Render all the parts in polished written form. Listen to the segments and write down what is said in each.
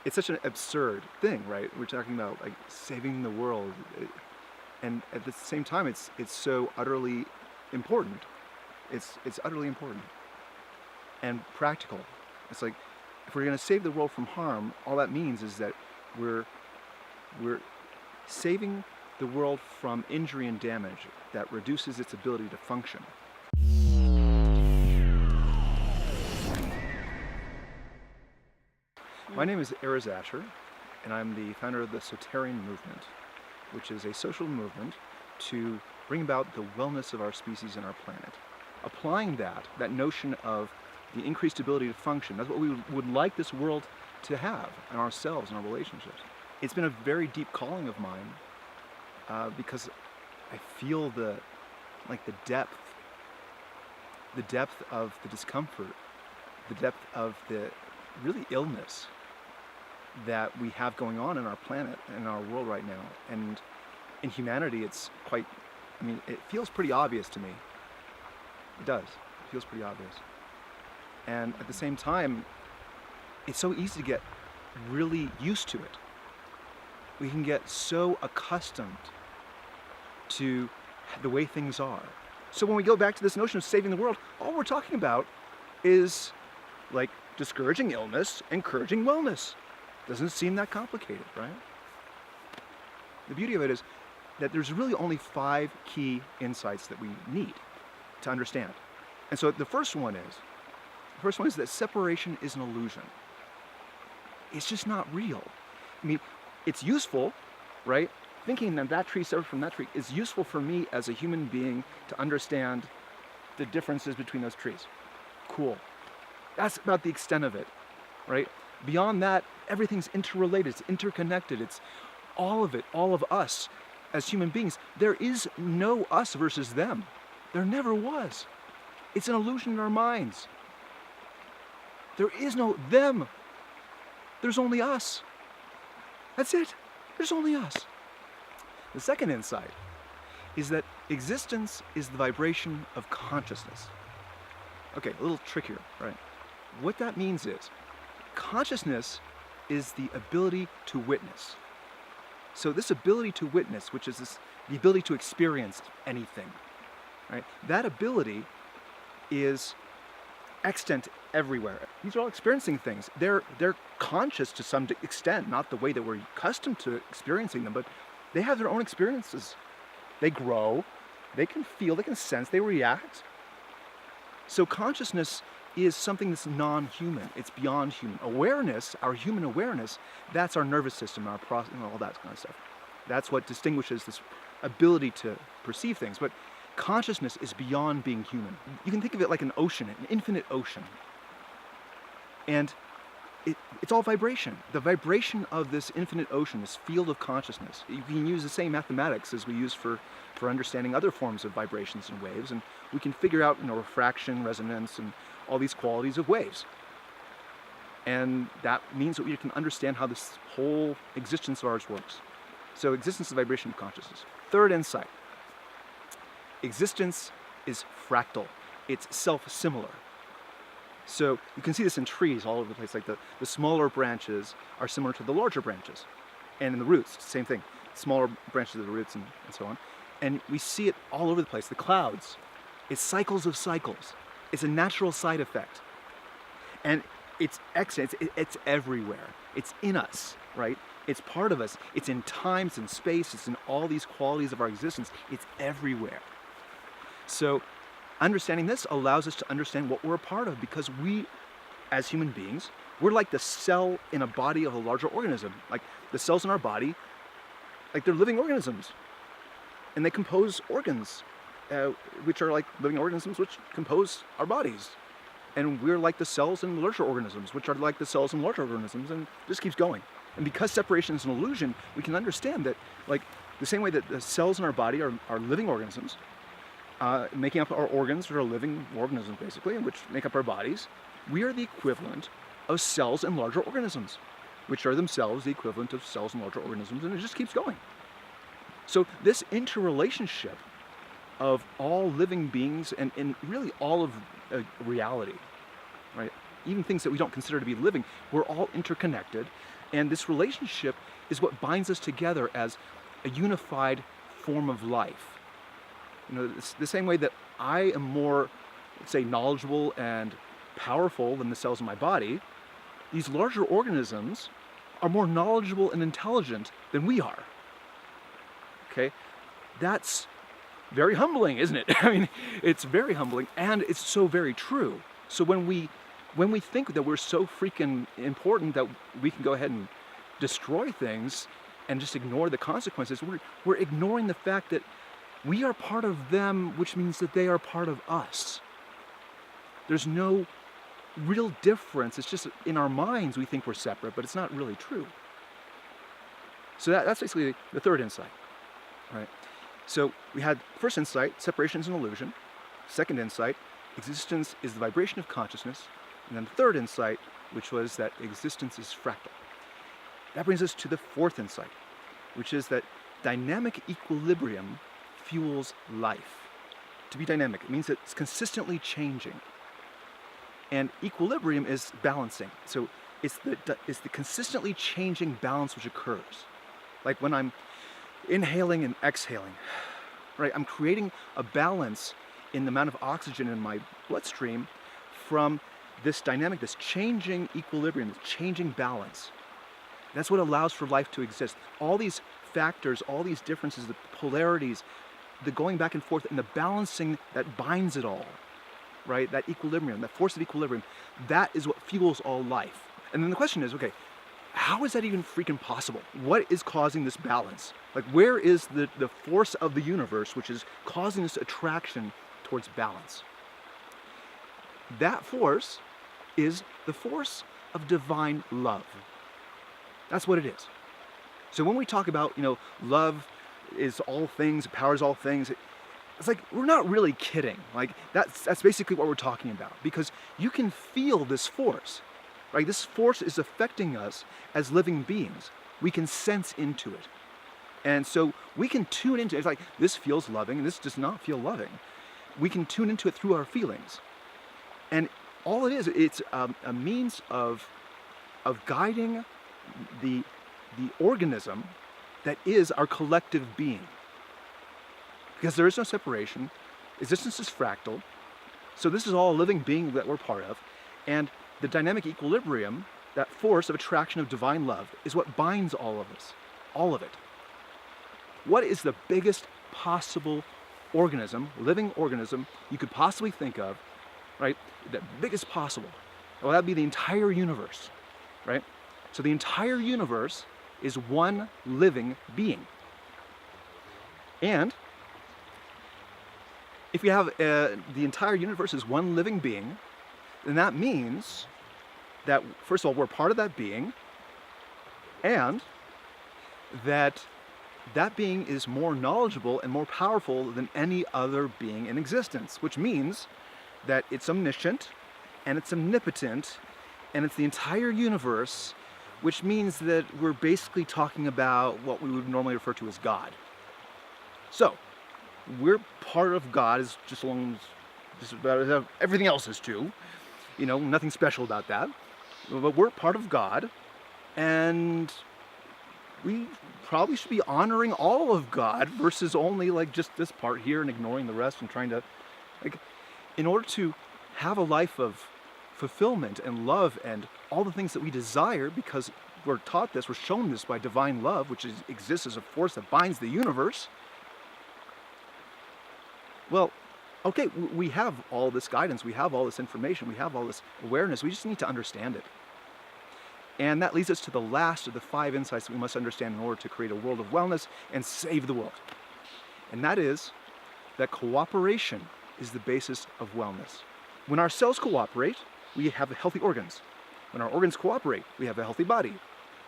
it's such an absurd thing, right? We're talking about like saving the world, and at the same time, it's so utterly important. It's utterly important and practical. It's like if we're going to save the world from harm, all that means is that we're saving the world from injury and damage that reduces its ability to function. My name is Erez Ascher, and I'm the founder of the Soterian movement, which is a social movement to bring about the wellness of our species and our planet. Applying that notion of the increased ability to function, that's what we would like this world to have, and ourselves and our relationships. It's been a very deep calling of mine because I feel the depth of the discomfort, the depth of the really illness that we have going on in our planet and in our world right now. And in humanity, it's quite, it feels pretty obvious to me. It does. It feels pretty obvious. And at the same time, it's so easy to get really used to it. We can get so accustomed to the way things are. So when we go back to this notion of saving the world, all we're talking about is like discouraging illness, encouraging wellness. Doesn't seem that complicated, right? The beauty of it is that there's really only 5 key insights that we need to understand. And so the first one is that separation is an illusion. It's just not real. It's useful, right? Thinking that that tree separate from that tree is useful for me as a human being to understand the differences between those trees. Cool. That's about the extent of it, right? Beyond that, everything's interrelated, it's interconnected, it's all of it, all of us as human beings. There is no us versus them. There never was. It's an illusion in our minds. There is no them. There's only us. That's it. There's only us. The second insight is that existence is the vibration of consciousness. Okay, a little trickier, right? What that means is consciousness is the ability to witness. So this ability to witness, which is the ability to experience anything, right? That ability is extant everywhere. These are all experiencing things. They're conscious to some extent, not the way that we're accustomed to experiencing them, but they have their own experiences. They grow, they can feel, they can sense, they react. So consciousness is something that's non-human. It's beyond human. Awareness, our human awareness, that's our nervous system, our process, and all that kind of stuff. That's what distinguishes this ability to perceive things. But consciousness is beyond being human. You can think of it like an ocean, an infinite ocean. And it's all vibration. The vibration of this infinite ocean, this field of consciousness. You can use the same mathematics as we use for understanding other forms of vibrations and waves, and we can figure out, refraction, resonance, and all these qualities of waves. And that means that we can understand how this whole existence of ours works. So existence is the vibration of consciousness. Third insight. Existence is fractal. It's self-similar. So you can see this in trees all over the place. Like the smaller branches are similar to the larger branches. And in the roots, same thing. Smaller branches of the roots and so on. And we see it all over the place. The clouds. It's cycles of cycles. It's a natural side effect. And it's excellent. It's everywhere. It's in us, right? It's part of us. It's in time, it's in space, it's in all these qualities of our existence. It's everywhere. So understanding this allows us to understand what we're a part of, because we, as human beings, we're like the cell in a body of a larger organism. Like the cells in our body, like they're living organisms. And they compose organs, which are like living organisms which compose our bodies. And we're like the cells in larger organisms, which are like the cells in larger organisms, and this keeps going. And because separation is an illusion, we can understand that, like, the same way that the cells in our body are living organisms, making up our organs, which are living organisms basically, and which make up our bodies, we are the equivalent of cells in larger organisms, which are themselves the equivalent of cells in larger organisms, and it just keeps going. So this interrelationship of all living beings and really all of reality, right, even things that we don't consider to be living, we're all interconnected. And this relationship is what binds us together as a unified form of life. It's the same way that I am more, let's say, knowledgeable and powerful than the cells in my body, these larger organisms are more knowledgeable and intelligent than we are. Okay? That's very humbling, isn't it? I mean, it's very humbling, and it's so very true. So when we think that we're so freaking important that we can go ahead and destroy things and just ignore the consequences, we're ignoring the fact that we are part of them, which means that they are part of us. There's no real difference. It's just in our minds we think we're separate, but it's not really true. So that's basically the third insight. Right? So we had first insight, separation is an illusion. Second insight, existence is the vibration of consciousness. And then the third insight, which was that existence is fractal. That brings us to the fourth insight, which is that dynamic equilibrium fuels life. To be dynamic, it means it's consistently changing. And equilibrium is balancing. So it's the consistently changing balance which occurs. Like when I'm inhaling and exhaling, right? I'm creating a balance in the amount of oxygen in my bloodstream from this dynamic, this changing equilibrium, this changing balance. That's what allows for life to exist. All these factors, all these differences, the polarities, the going back and forth, and the balancing that binds it all, right? That equilibrium, that force of equilibrium, that is what fuels all life. And then the question is, okay, how is that even freaking possible? What is causing this balance? Like, where is the force of the universe which is causing this attraction towards balance? That force is the force of divine love. That's what it is. So when we talk about, love is all things, powers all things, it's like, we're not really kidding. Like, that's basically what we're talking about, because you can feel this force, right? This force is affecting us as living beings. We can sense into it. And so we can tune into it. It's like, this feels loving and this does not feel loving. We can tune into it through our feelings. And all it is, it's a means of guiding the organism that is our collective being. Because there is no separation. Existence is fractal. So this is all a living being that we're part of. And the dynamic equilibrium, that force of attraction of divine love, is what binds all of us. All of it. What is the biggest possible organism, living organism, you could possibly think of, right? The biggest possible. Well, that'd be the entire universe, right? So the entire universe is one living being. And if you have the entire universe is one living being, then that means that, first of all, we're part of that being, and that being is more knowledgeable and more powerful than any other being in existence, which means that it's omniscient, and it's omnipotent, and it's the entire universe, which means that we're basically talking about what we would normally refer to as God. So, we're part of God, as just about as everything else is too. Nothing special about that. But we're part of God, and we probably should be honoring all of God versus only like just this part here and ignoring the rest and trying to, like, in order to have a life of fulfillment and love and all the things that we desire, because we're taught this, we're shown this by divine love, which exists as a force that binds the universe. Well, okay, we have all this guidance, we have all this information, we have all this awareness, we just need to understand it. And that leads us to the last of the 5 insights that we must understand in order to create a world of wellness and save the world. And that is that cooperation is the basis of wellness. When our cells cooperate, we have healthy organs. When our organs cooperate, we have a healthy body.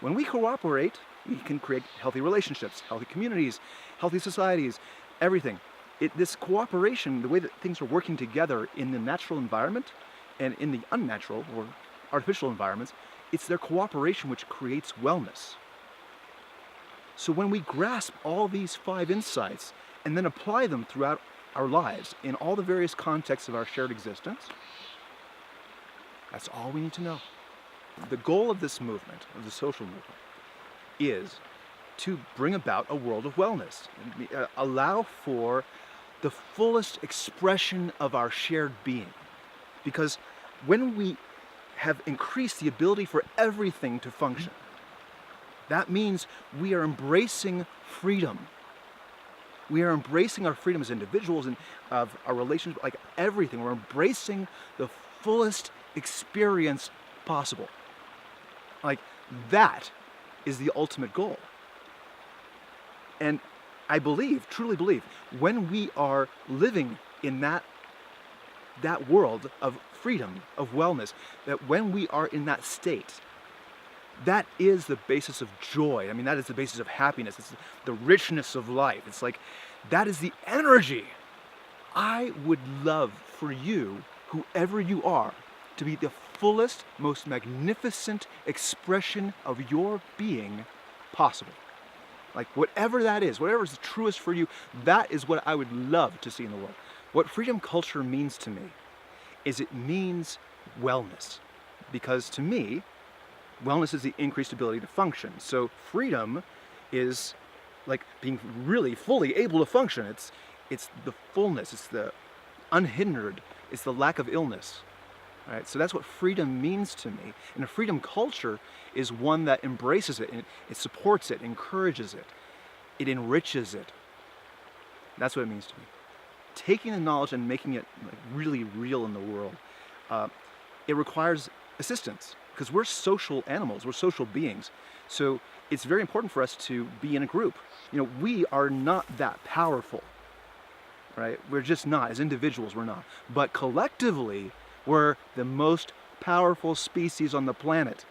When we cooperate, we can create healthy relationships, healthy communities, healthy societies, everything. This cooperation, the way that things are working together in the natural environment and in the unnatural or artificial environments, it's their cooperation which creates wellness. So when we grasp all these 5 insights and then apply them throughout our lives in all the various contexts of our shared existence, That's all we need to know. The goal of this movement, of the social movement, is to bring about a world of wellness, allow for the fullest expression of our shared being. Because when we have increased the ability for everything to function, that means we are embracing freedom. We are embracing our freedom as individuals and of our relationships, like everything. We're embracing the fullest experience possible. Like, that is the ultimate goal. And I believe, truly believe, when we are living in that world of freedom, of wellness, that when we are in that state, that is the basis of joy. I mean, that is the basis of happiness. It's the richness of life. It's like, that is the energy. I would love for you, whoever you are, to be the fullest, most magnificent expression of your being possible. Like, whatever that is, whatever is the truest for you, that is what I would love to see in the world. What freedom culture means to me is it means wellness. Because to me, wellness is the increased ability to function. So freedom is like being really fully able to function. It's the fullness, it's the unhindered, it's the lack of illness. Right? So that's what freedom means to me. And a freedom culture is one that embraces it, and it supports it, encourages it, it enriches it. That's what it means to me. Taking the knowledge and making it like really real in the world, it requires assistance, because we're social animals, we're social beings. So it's very important for us to be in a group. You know, we are not that powerful, right? We're just not. As individuals, we're not. But collectively, we're the most powerful species on the planet.